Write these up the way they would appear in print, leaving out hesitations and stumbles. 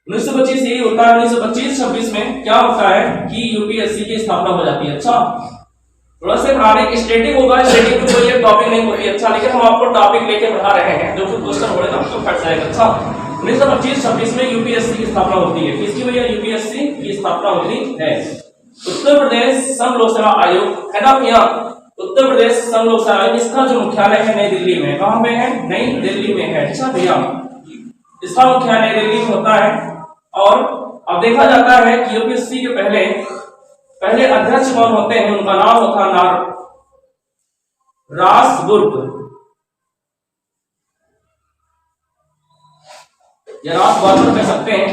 1925 यही होता है। 1925-26 में क्या होता है कि यूपीएससी की स्थापना हो जाती है। अच्छा, थोड़ा सा पढ़ाने स्टेटिक होगा, स्टेटिक में कोई टॉपिक नहीं होती। अच्छा, लेकिन हम आपको टॉपिक लेके पढ़ा रहे हैं, जो कि क्वेश्चन हो रहे हैं तो फट जाएगा। अच्छा, 1925-26 में यूपीएससी की स्थापना होती है। किसकी भैया? यूपीएससी की स्थापना होती है। उत्तर प्रदेश संघ लोक सेवा आयोग है ना भैया, उत्तर प्रदेश संघ लोक सेवा आयोग, इसका जो मुख्यालय है नई दिल्ली में। कहां पे है? नई दिल्ली में है। अच्छा भैया, इसका मुख्यालय नई दिल्ली में होता है। और अब देखा जाता है कि यूपीएससी के पहले अध्यक्ष कौन होते हैं? उनका नाम होता है रासबुर्ग या रासबार्कर कह सकते हैं।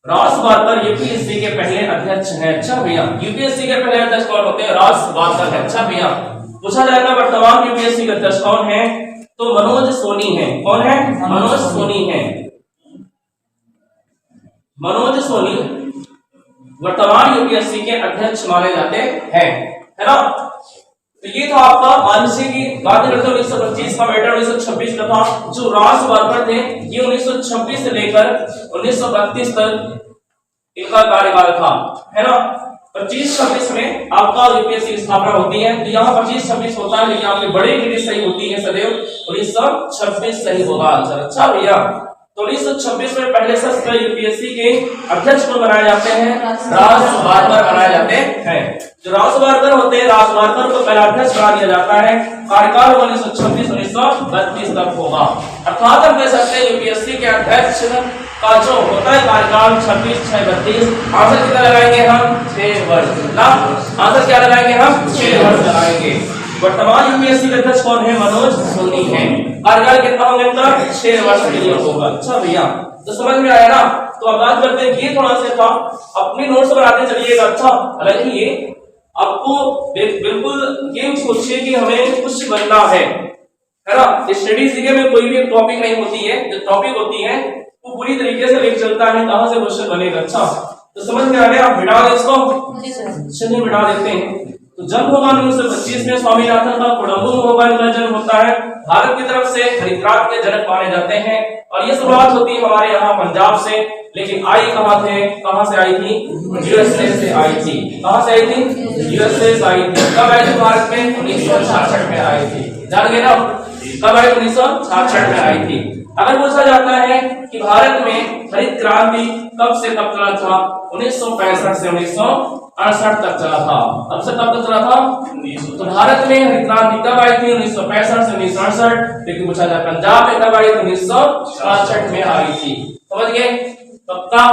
रासबार्कर यूपीएससी के पहले अध्यक्ष हैं। अच्छा भैया, यूपीएससी के पहले अध्यक्ष कौन होते हैं? रासबार्कर है। अच्छा भैया, पूछा जाएगा वर्तमान यूपीएससी के अध्यक्ष कौन है? तो मनोज सोनी है। कौन है? मनोज सोनी है। मनोज सोनी वर्तमान यूपीएससी के अध्यक्ष माने जाते हैं, है ना। तो ये था आपका मानसी की बात करते 1925 का मैटर 1926 का था। जो रासबार्कर थे ये 1926 से लेकर 1932 तक इनका कार्यकाल था, है ना। 25-26 में आपका यूपीएससी की स्थापना होती है। तो यहाँ 25-26 होता है, लेकिन आपकी बड़ी गिनती सही होती है सदैव 1926 सही होगा। अच्छा भैया, तो 1926 में पहले सत्र यूपीएससी के अध्यक्ष को बनाए जाते हैं, रासबार्कर बनाए जाते हैं। जो रासबार्कर होते हैं, रासबार्कर को पहला अध्यक्ष बना दिया जाता है। कार्यकाल 1926-1932 तक होगा। अर्थात हम कह सकते हैं यूपीएससी के अध्यक्ष का जो होता है कार्यकाल 26-6-32। आंसर कितना लगाएंगे हम? 6 वर्ष ना। आंसर क्या लगाएंगे हम? 6 वर्ष लगाएंगे। वर्तमान यूपीएससी के अध्यक्ष कौन है? मनोज सोनी है। कार्यकाल कितना होगा इनका? 6 वर्ष के लिए होगा। अच्छा भैया, तो समझ में आया ना। तो अब बात करते हैं, ये थोड़ा सा था, अपनी नोट्स बनाते चलिएगा। अच्छा, हालांकि ये आपको बिल्कुल ये सोचिए कि हमें कुछ बनना है ना। स्टडी सीखे में कोई भी टॉपिक नहीं होती है, जो टॉपिक होती है वो पूरी तरीके से लेके चलता है, कहां से क्वेश्चन बनेगा। अच्छा, तो समझ में आ गया। आप मिटा दें इसको, चलिए मिटा देते हैं। तो जन्म होगा 1925 में स्वामीनाथन का। कोडम्बू होगा इनका जन्म होता है। भारत की तरफ से हरितक्रांति के जनक माने जाते हैं। और ये शुरुआत होती है हमारे यहाँ पंजाब से, लेकिन आई कहां से आई थी? यूएसए से आई थी। कहां से आई थी? यूएसए से आई थी। कब आई थी भारत में? 1966 में आई थी। जान गए ना, कब आई? 1966 में आई थी। अगर पूछा जाता है कि भारत में हरित क्रांति कब से कब चला था? 1965 से 1968 तक चला था। अब से कब तक चला था? तो भारत में हरित क्रांति कब आई थी? 1965 से 1968। लेकिन पूछा जाए पंजाब में कब आई? 1966 में आई थी। समझ गए? पक्का?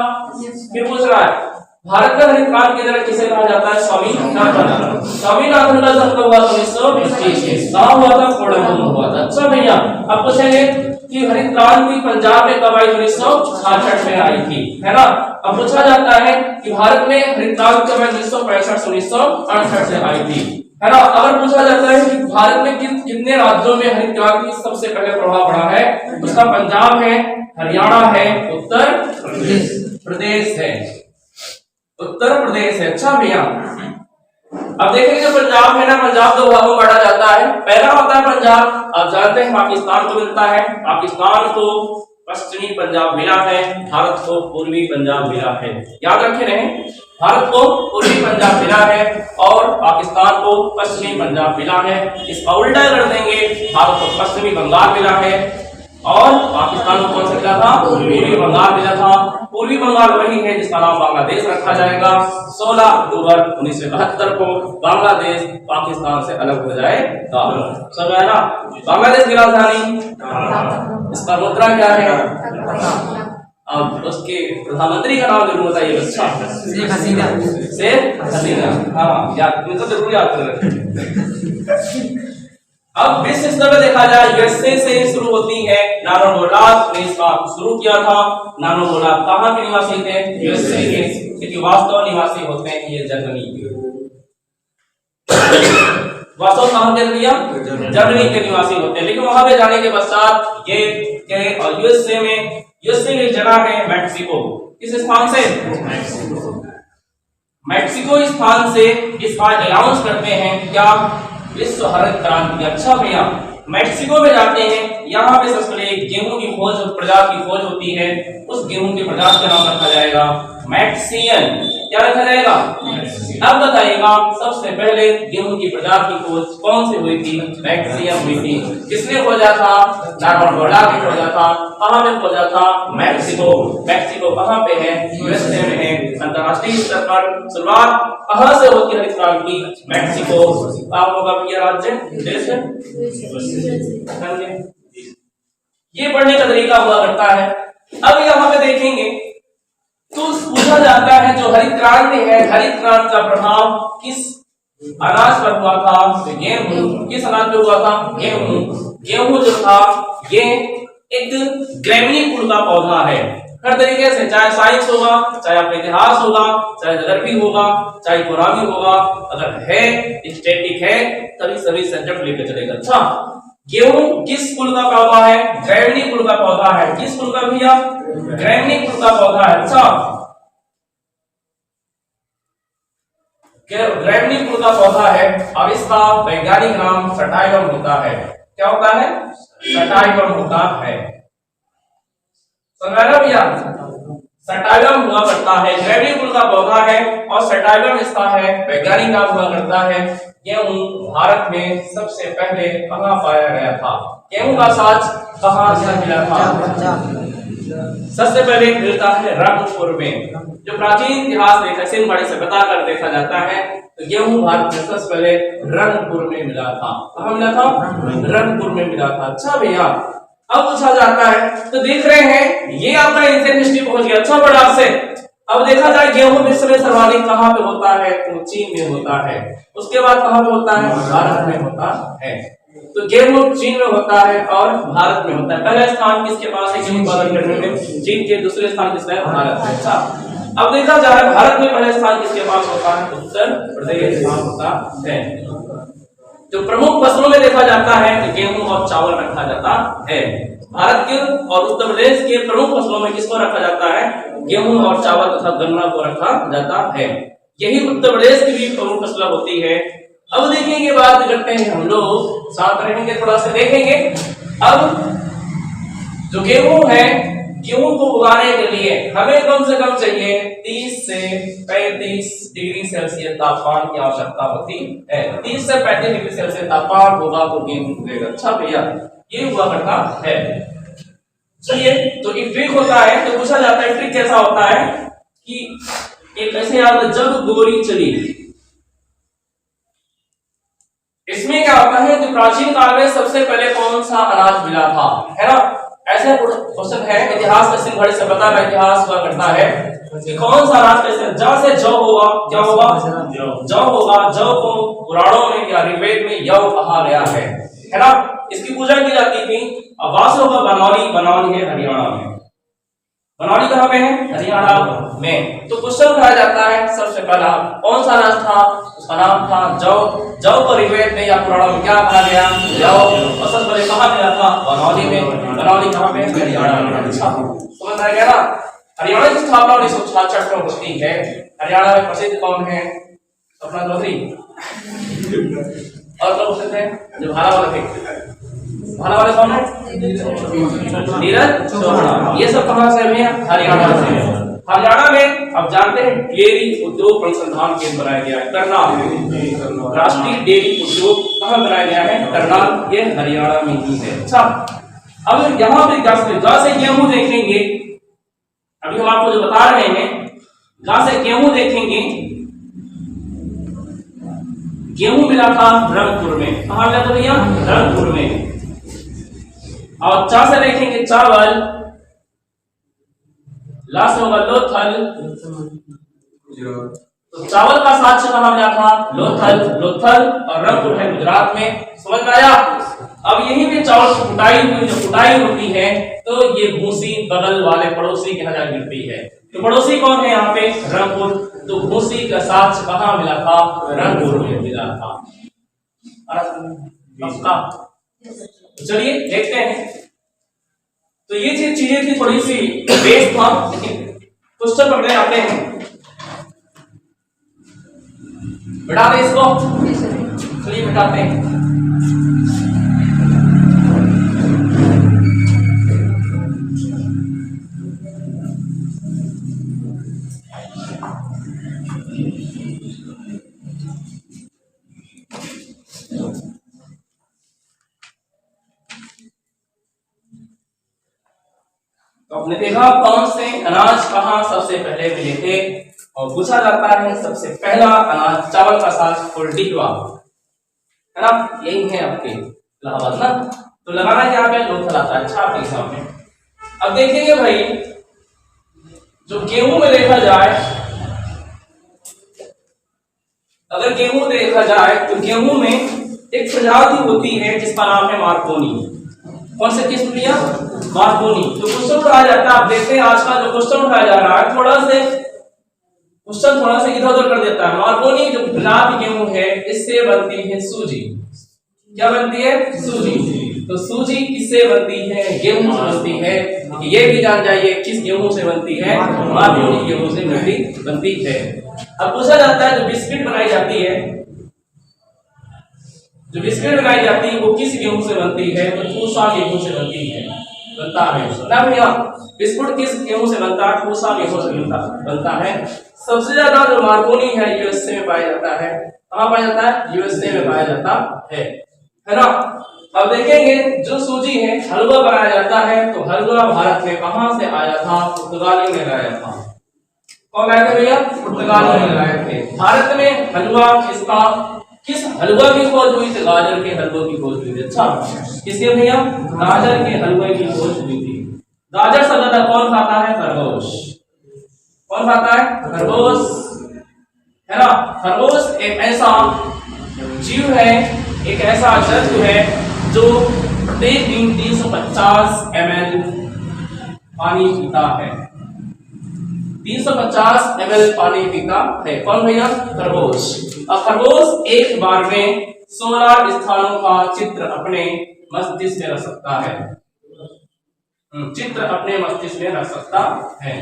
फिर पूछ रहा है भारत का हरित क्रांति के जनक किसे कहा जाता है? स्वामीनाथन। स्वामीनाथन का जन्म हुआ 1925 में। कहां हुआ था? कोडम्बू हुआ था। अच्छा भैया, अब पूछेंगे कि हरित क्रांति पंजाब में कब आई? 1966 में आई थी, है ना। अब पूछा जाता है कि भारत में हरित क्रांति कब आई? 1965 से 1968 से आई थी, है ना। अगर पूछा जाता है कि भारत में कितने राज्यों में हरित क्रांति सबसे पहले प्रभाव पड़ा है? उसका पंजाब है, हरियाणा है, उत्तर प्रदेश है, उत्तर प्रदेश है। अच्छा भैया, अब देखेंगे जो पंजाब है ना, पंजाब दो भागों में बांटा जाता है। पहला होता है पंजाब, आप जानते हैं पाकिस्तान को मिलता है। पाकिस्तान को पश्चिमी पंजाब मिला है, भारत को पूर्वी पंजाब मिला है। याद रखे रहे, भारत को पूर्वी पंजाब मिला है और पाकिस्तान को पश्चिमी पंजाब मिला है। इसका उल्टा कर देंगे, भारत को पश्चिमी बंगाल मिला है और पाकिस्तान को कौन सा मिला था? पूर्वी बंगाल मिला था। पूर्वी बंगाल वही है जिसका नाम बांग्लादेश रखा जाएगा। 16 अक्टूबर 1972 को बांग्लादेश पाकिस्तान से अलग हो जाएगा। समझ आया ना? बांग्लादेश की राजधानी, इसका मुद्रा क्या है? अब उसके प्रधानमंत्री का नाम जरूर बताइए बच्चा। शेख हसीना। शेख हसीना, हाँ याद तो जरूर याद कर रखें। अब विश्व स्तर पर देखा जाए, यूएसए से शुरू होती है। नानो मोलाक ने इसका शुरू किया था। नानो मोलाक कहाँ के निवासी थे? यूएसए के, क्योंकि वास्तव निवासी होते हैं ये जर्मनी के। वास्तव कहाँ के दिया? जर्मनी के निवासी होते हैं। लेकिन वहां पे जाने के पश्चात ये और यूएसए में, यूएसए की जगह है मैक्सिको। किस स्थान से? मैक्सिको स्थान से इसका अनाउंस करते हैं क्या? विश्व हरित क्रांति। अच्छा भैया, मैक्सिको में जाते हैं, यहाँ पे सबसे पहले गेहूं की खोज, प्रजाति की खोज होती है, उस गेहूं की प्रजाति का नाम रखा जाएगा मैक्सियन। क्या रखा जाएगा? अब बताइएगा सबसे पहले गेहूं की प्रजाति की खोज कौन सी हुई थी? मैक्सियन हुई थी। किसने खोजा था? नार्मोडा ने खोजा था। कहां पे खोजा था? मैक्सिको। मैक्सिको कहां पे है? यूएसए में है। अंतरराष्ट्रीय स्तर पर शुरुआत कहां से होती है हरित क्रांति? मैक्सिको। कहां होगा भैया राज्य? देश है? ये पढ़ने का तरीका हुआ करता है। अब यहाँ पे देखेंगे तो पूछा जाता है जो हरित क्रांति है, हरित क्रांति का प्रभाव किस अनाज पर हुआ था? तो गेहूं। किस अनाज पर हुआ था? गेहूं। गेहूं जो था ये एक ग्रेमिनी कुल का पौधा है। हर तरीके से, चाहे साइंस होगा, चाहे आपका इतिहास होगा, चाहे ज्योग्राफी होगा, चाहे इकोनॉमी होगा, अगर है स्टैटिक है तभी सभी सब्जेक्ट लेकर चलेगा। अच्छा, गेहूं किस कुल का पौधा है? ग्रेमिनी कुल का पौधा है। किस कुल का भैया? ग्रेमिनी कुल का पौधा है। अच्छा, ग्रेमिनी कुल का पौधा है। अब इसका वैज्ञानिक नाम सटाइलम होता है। क्या होता है? सटाइलम होता है। समझ रहे हो भैया? सटाइलम हुआ करता है, ग्रेमिनी कुल का पौधा है और सटाइलम इसका है वैज्ञानिक नाम हुआ करता है। गेहूं भारत में सबसे पहले कहां पाया गया था? गेहूं का साज कहां से मिला था? सबसे पहले मिलता है रंगपुर में। जो प्राचीन इतिहास देखा सिंध घाटी से बता कर देखा जाता है तो गेहूं भारत में सबसे पहले रंगपुर में मिला था। कहां मिला था? रंगपुर में मिला था। अच्छा भैया, अब पूछा जाता है तो देख रहे हैं ये आपका एंशिएंट हिस्ट्री पहुंच गया। अच्छा बड़ा से अब देखा जाए गेहूं विश्व में सर्वाधिक कहां पे होता है? तो चीन में होता है। उसके बाद कहां पे होता है? भारत में होता है। तो गेहूं चीन में होता है और भारत में होता है। पहला स्थान किसके पास है गेहूं उत्पादन करने में? चीन के। दूसरे स्थान किसका है? भारत है। अच्छा, अब देखा जाए भारत में पहला स्थान किसके पास होता है? उत्तर प्रदेश होता है। जो प्रमुख फसलों में देखा जाता है तो गेहूं और चावल रखा जाता है। भारत के और उत्तर प्रदेश के प्रमुख फसलों में किसको रखा जाता है? गेहूं और चावल तथा गन्ना को रखा जाता है। यही उत्तर प्रदेश की भी प्रमुख फसल होती है। अब देखेंगे, बात करते हैं हम लोग, साथ रहेंगे, थोड़ा सा देखेंगे। अब जो गेहूं है, गेहूं को उगाने के लिए हमें कम से कम चाहिए 30 से 35 डिग्री सेल्सियस तापमान की आवश्यकता होती है। 30 से 35 डिग्री सेल्सियस तापमान होगा तो गेहूं उगेगा। अच्छा भैया, ये हुआ करता है। चलिए, तो एक ट्रिक होता है, तो पूछा जाता है ट्रिक कैसा होता है कि एक ऐसे याद, जब गोरी चली, इसमें क्या होता है कि प्राचीन काल में सबसे पहले कौन सा अनाज मिला था, है ना? ऐसे क्वेश्चन है, इतिहास में सिंध घड़ी से पता है, इतिहास हुआ करता है कि कौन सा अनाज कैसे, ज से जौ होगा। क्या होगा? जौ होगा। जौ को पुराणों में या ऋग्वेद में यव कहा गया है ना? इसकी पूजा की जाती थी। अब वास होगा बनौली। बनौली है हरियाणा में। बनौली कहां पे है? हरियाणा में। तो क्वेश्चन उठाया जाता है सबसे पहला कौन सा अनाज था? उसका नाम था जौ। जौ को ऋग्वेद में या पुराणों में क्या कहा गया? जौ। और सबसे पहले कहां मिला था? बनौली में। बनौली कहां पे? हरियाणा में। अच्छा, समझ आ गया ना? हरियाणा की स्थापना 1966 में होती है। हरियाणा में प्रसिद्ध कौन है? सपना चौधरी। और कौन प्रसिद्ध है? जो भाला वाले थे, भाला वाले कौन है? नीरज चोपड़ा। ये सब कहां से है? हरियाणा से। हरियाणा में अब जानते हैं डेयरी उद्योग अनुसंधान केंद्र बनाया गया है, करनाल। राष्ट्रीय डेयरी उद्योग कहां बनाया गया है? करनाल। ये हरियाणा में ही है। अच्छा, अब यहाँ पे गांव से गेहूं देखेंगे। अभी हम आपको जो बता रहे हैं, गांव से गेहूं देखेंगे। गेहूं मिला था रंगपुर में। कहां मिला था भैया? रंगपुर में। और चा से देखेंगे चावल, लास्ट होगा लोथल। तो चावल का साक्ष्य कहां मिला था? लोथल। लोथल और रंगपुर है गुजरात में। समझ में आया? अब यही पे चावल की कुटाई हुई, जो कुटाई होती है तो ये भूसी बगल वाले पड़ोसी के यहाँ जा गिरती है। तो पड़ोसी कौन है यहाँ पे? रंगपुर। तो भूसी का साक्ष्य कहां मिला था? रंगपुर में मिला था। चलिए देखते हैं। तो ये चीजें थी, थोड़ी सी बेस था, लेकिन क्वेश्चन पकड़े आते हैं। बिठा दे इसको। चलिए बिठाते हैं। तो आपने देखा कौन से अनाज कहाँ सबसे पहले मिले थे, और पूछा जाता है सबसे पहला अनाज चावल का साग और डिटवा, है ना, यही है आपके इलाहाबाद ना। तो लगाना क्या पे लोथल आता है। अच्छा आपके एग्जाम में अब देखेंगे भाई, जो गेहूं में देखा जाए, अगर गेहूं देखा जाए तो गेहूं में एक प्रजाति होती है जिसका नाम है मार्कोनी। कौन से किस्म लिया? मार्कोनी। तो क्वेश्चन उठाया जाता है, आप देखते हैं आज का जो क्वेश्चन उठाया जा रहा है, थोड़ा सा इधर उधर कर देता है। मार्कोनी जो प्रजाति गेहूं है, इससे बनती है सूजी। क्या बनती है? सूजी। तो सूजी किससे बनती है? गेहूं से बनती है। ये भी जान जाइए किस गेहूं से बनती है? मार्कोनी गेहूं से बनती है। अब पूछा जाता है जो बिस्किट बनाई जाती है, वो किस गेहूं से बनती है? तो पूसा गेहूं से बनता है ना भैया। बिस्कुट किस गेहूं से बनता है? पूसा गेहूं से बनता है। सबसे ज्यादा जो मार्कोनी है यूएसए में पाया जाता है। कहाँ पाया जाता है? यूएसए में पाया जाता है ना। अब देखेंगे जो सूजी है, हलवा बनाया जाता है, तो हलवा भारत में कहां से आया था? पुर्तगाली में लाया था। कौन लाए थे भैया? पुर्तगाली में लाए थे। भारत में हलवा किस हलवा की खोज हुई थी? गाजर के हलवे की खोज हुई थी। अच्छा, किसके भैया? गाजर के हलवे की खोज हुई थी। गाजर सबसे ज्यादा कौन खाता है? खरगोश। कौन खाता है? खरगोश, है ना। खरगोश एक ऐसा जीव है, एक ऐसा जंतु है जो प्रत्येक दिन 350 ml पानी पीता है। 350 ml पानी पीता है। कौन भैया? खरगोश। अब खरगोश एक बार में 16 स्थानों का चित्र अपने मस्तिष्क में रख सकता है।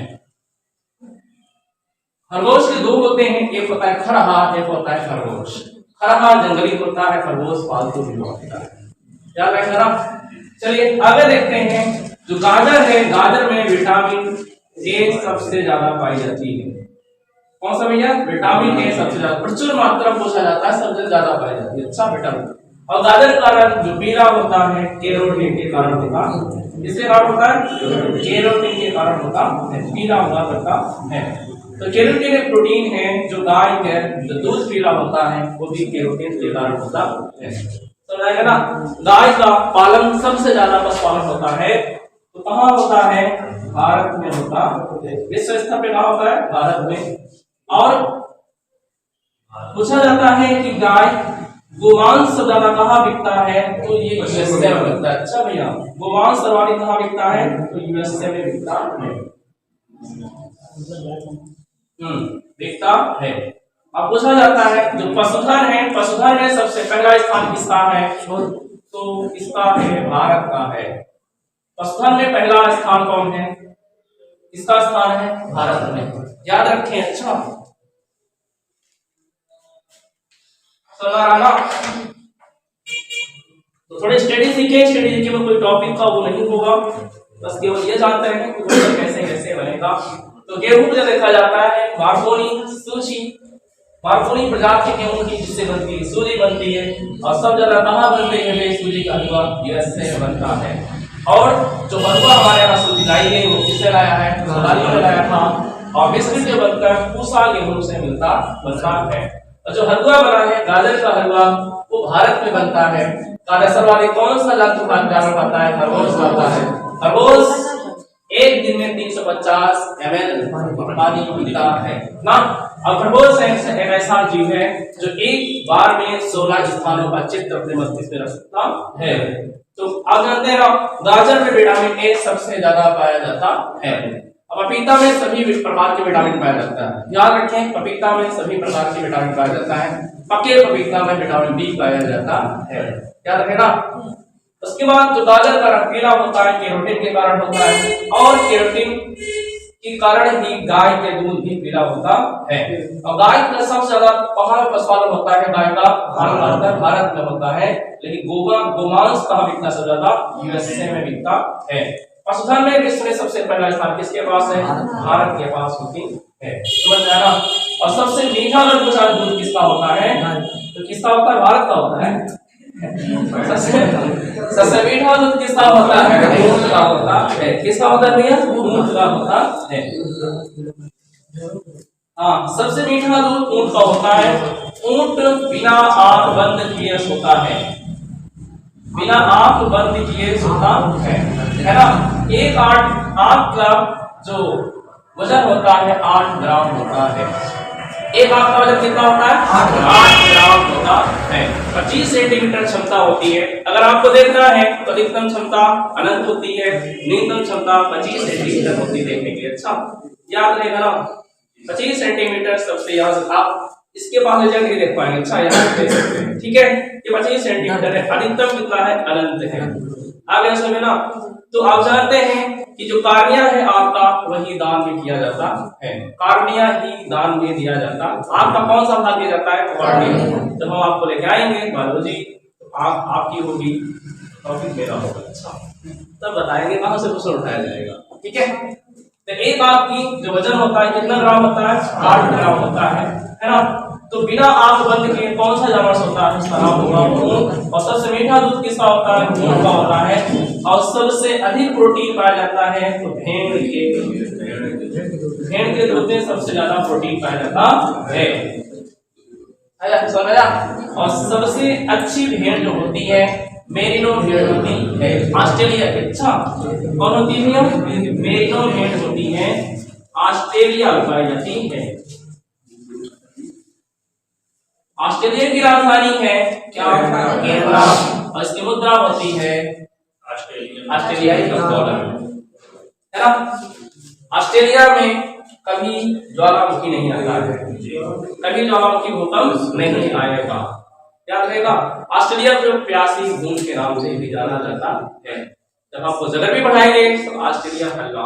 खरगोश के दो होते हैं, एक होता है खरहा, एक होता है खरगोश। खरहा जंगली होता है, खरगोश पालतू भी होता है। याद रखना। चलिए आगे देखते हैं। जो गाजर है, गाजर में विटामिन ए सबसे ज्यादा पाई जाती है। कौन सा भैया? विटामिन ए सबसे ज्यादा प्रचुर मात्रा पूछा जाता है, सबसे ज्यादा पाई जाती है। अच्छा विटामिन। और गाजर का रंग जो पीला होता है कैरोटीन के कारण होता है। किसके कारण होता है? कैरोटीन के कारण होता है, पीला हुआ करता है। तो कैरोटीन एक प्रोटीन है जो गाय के जो दूध पीला होता है वो भी कैरोटीन के कारण होता है। समझाएगा ना। गाय का पालन सबसे ज्यादा पशुपालन होता है, तो कहाँ होता है? भारत में होता है। विश्व स्तर पे कहाँ होता है? भारत में। और पूछा जाता है कि गाय गोमांस ज्यादा कहाँ बिकता है? तो ये यूएसए में बिकता है। अच्छा भैया, गोमांस सर्वाधिक कहाँ बिकता है? तो यूएसए में बिकता है। बिकता है। अब पूछा जाता है जो पशुधन है, पशुधन में सबसे पहला स्थान किसका है? तो इसका है भारत का है। पशुधन में पहला स्थान कौन है? इसका स्थान है भारत में। याद रखें। अच्छा समझ। तो थोड़ी स्टडी सीखे, स्टडी में कोई टॉपिक का वो नहीं होगा, बस केवल ये जानते हैं कि कैसे कैसे बनेगा। तो गेहूं जो देखा जाता है मार्कोनी सूजी, मार्कोनी प्रजाति के गेहूं की जिससे बनती है सूजी बनती है। और सब ज्यादा कहाँ बनती है? सूजी का हलवा यूएसए में बनता है। और जो हलवा हमारे यहाँ सूजी लाई गई वो किससे लाया है? पुर्तगाली में लाया था। और बिस्किट जो बनता है पूसा गेहूं से बनता है। और जो हलवा बना है गाजर का हलवा वो भारत में बनता है। सर्वाधिक कौन सा जंतु जानवर खाता है? खरगोश खाता है। खरगोश एक दिन में 350 ml पानी पीता है ना। और खरगोश एक ऐसा जीव है जो एक बार में 16 स्थानों का चित्र अपने मस्तिष्क में रख सकता है। तो आप जानते हैं गाजर में विटामिन ए सबसे ज्यादा पाया जाता है। अब पपीता में सभी प्रकार के विटामिन पाया जाता है। याद रखें, पपीता में सभी प्रकार के विटामिन पाया जाता है। पके पपीता में विटामिन बी पाया जाता है। याद रखें ना। उसके बाद जो गाजर का रंग पीला होता है कैरोटीन के कारण होता है, और कैरोटीन के कारण ही गाय के दूध भी पीला होता है। और गाय का सबसे ज्यादा कहाँ पशुपालन होता है? गाय का भारत में होता है। लेकिन गोमांस कहाँ बिकता है? सबसे ज्यादा यूएसए में बिकता है। पशुधन में विश्व में सबसे पहला स्थान किसके पास है? भारत के पास होती है। समझ में आया ना। और सबसे मीठा अगर पूछा दूध किसका होता है तो किसका होता है? भारत का होता है। सबसे मीठा दूध किसका होता है? ऊंट का होता है। किसका होता है भैया? ऊंट का होता है। हाँ, सबसे मीठा दूध ऊंट का होता है। ऊंट बिना आंख बंद किए सोता है, बिना आंख बंद किए सोता है ना। एक आंख का जो वजन होता है 8 ग्राम होता है। एक आंख का वजन कितना होता है? 8 ग्राम होता है। 25 सेंटीमीटर क्षमता होती है। अगर आपको देखना है तो अधिकतम क्षमता अनंत होती है, न्यूनतम क्षमता 25 सेंटीमीटर होती है देखने के लिए। अच्छा याद रहेगा ना, 25 सेंटीमीटर सबसे यहाँ से आप इसके पास ले जाके देख पाएंगे। अच्छा यहाँ देख सकते हैं, ठीक है। ये 25 सेंटीमीटर है। अधिकतम कितना है? अनंत है। आगे समझ ना। तो आप जानते हैं कि जो कार्निया है आपका वही दान में किया जाता है। कार्निया ही दान में दिया जाता है। आपका कौन सा भाग दिया जाता है? कार्निया। जब हम आपको लेके आएंगे बायोलॉजी तो आपकी होगी, टॉपिक मेरा होगा। अच्छा तब बताएंगे कहां से क्वेश्चन उठाया जाएगा, ठीक है। तो एक आंख की जो वजन होता है कितना ग्राम होता है? 8 ग्राम होता है ना। तो बिना आंख बंद किए कौन सा जानवर सोता है? इसका नाम होगा ऊंट। और सबसे मीठा दूध किसका होता है? ऊंट का होता है। और सबसे अधिक प्रोटीन पाया जाता है तो भेड़ के दूध में सबसे ज्यादा प्रोटीन पाया जाता है। समझा? और सबसे अच्छी भेड़ जो होती है मेरिनो भेड़ होती है ऑस्ट्रेलिया की। अच्छा कौन होती है? मेरिनो भेड़ होती है, ऑस्ट्रेलिया में पाई जाती है। ऑस्ट्रेलिया की राजधानी है क्या? कैनबरा। और इसकी मुद्रा होती है ऑस्ट्रेलियाई डॉलर, है ना। ऑस्ट्रेलिया में कभी ज्वालामुखी नहीं आता है, कभी ज्वालामुखी भूकंप नहीं आएगा। याद रहेगा। ऑस्ट्रेलिया को प्यासी भूमि के नाम से भी जाना जाता है। जब आपको जगह भी पढ़ाएंगे तो ऑस्ट्रेलिया का